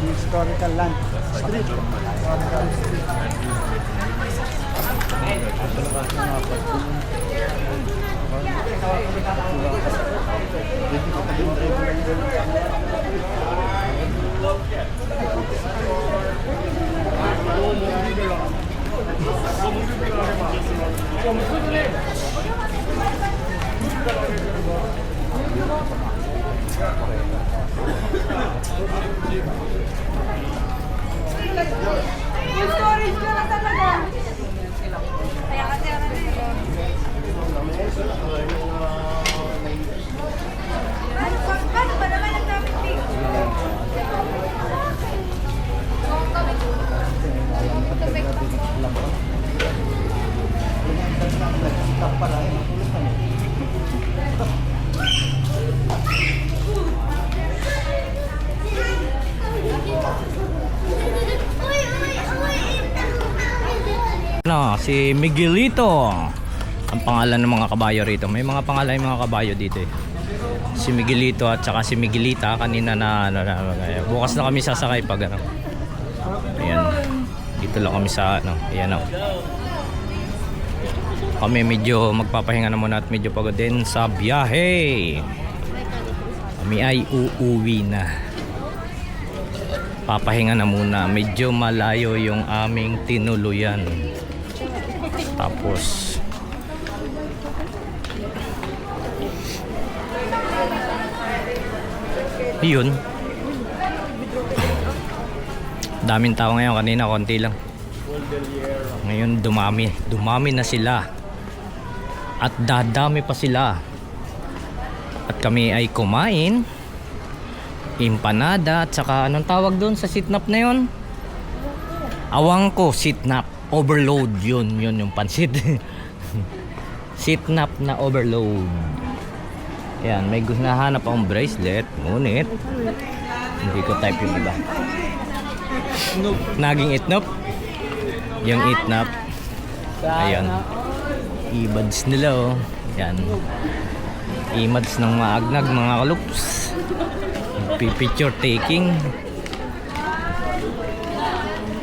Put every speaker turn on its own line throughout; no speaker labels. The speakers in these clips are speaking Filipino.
Historical land street.
Yung storage ko na talaga. Kaya kasi ano na yun. Paano ba naman ang daming pig?
Si Miguelito ang pangalan ng mga kabayo rito. May mga pangalan yung mga kabayo dito eh. Si Miguelito at saka si Miguelita kanina na bukas na kami sasakay pag ano. Ayan. Dito lang kami sa ano. Ayan oh. Kami medyo magpapahinga na muna at medyo pagod din sa biyahe. Kami ay uuwi na. Papahinga na muna. Medyo malayo yung aming tinuluyan. Tapos yun, daming tao ngayon. Kanina konti lang, ngayon dumami na sila at dadami pa sila. At kami ay kumain empanada at saka anong tawag doon sa sitnap na yun? Awang ko, sitnap overload. Yun yung pansit. Sitnap na overload. Yan, may nahanap akong bracelet, ngunit hindi ko type yung iba. Naging itnop. Yung itnap. Ayan, earbuds nila oh. Yan, earbuds ng maagnag mga kalups. Picture taking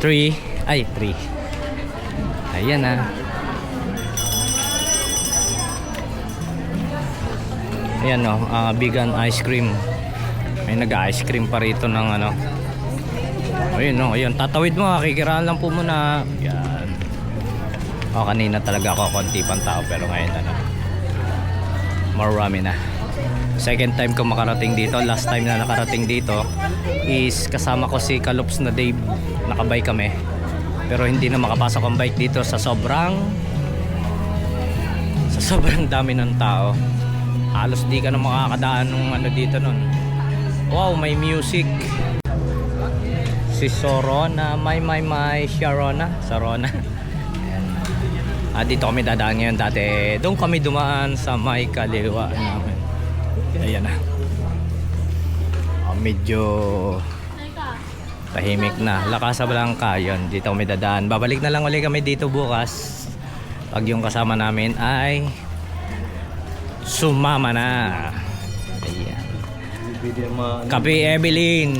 3. Ayan na. Ayan o, vegan ice cream. May nag-ice cream pa rito ng ano. Ayun o, ayun. Tatawid mo, kikiraan lang po muna. Ayan. O, kanina talaga ako konti pang tao, pero ngayon ano, marami na. Second time ko makarating dito. Last time na nakarating dito is kasama ko si Kalups na Dave. Nakabike kami, pero hindi na makapasok ang bike dito sa sobrang dami ng tao. Halos di ka na makakadaan ng ano dito nun. Wow, may music. Si Sorona, may Sarona. Dito kami dadaan ngayon. Dati doon kami dumaan sa may kaliwa namin. Ayan na. Medyo tahimik na. Lakas sa Blanca. Yun, dito kami dadaan. Babalik na lang ulit kami dito bukas pag yung kasama namin ay sumama na. Ayan. Kape Evelyn.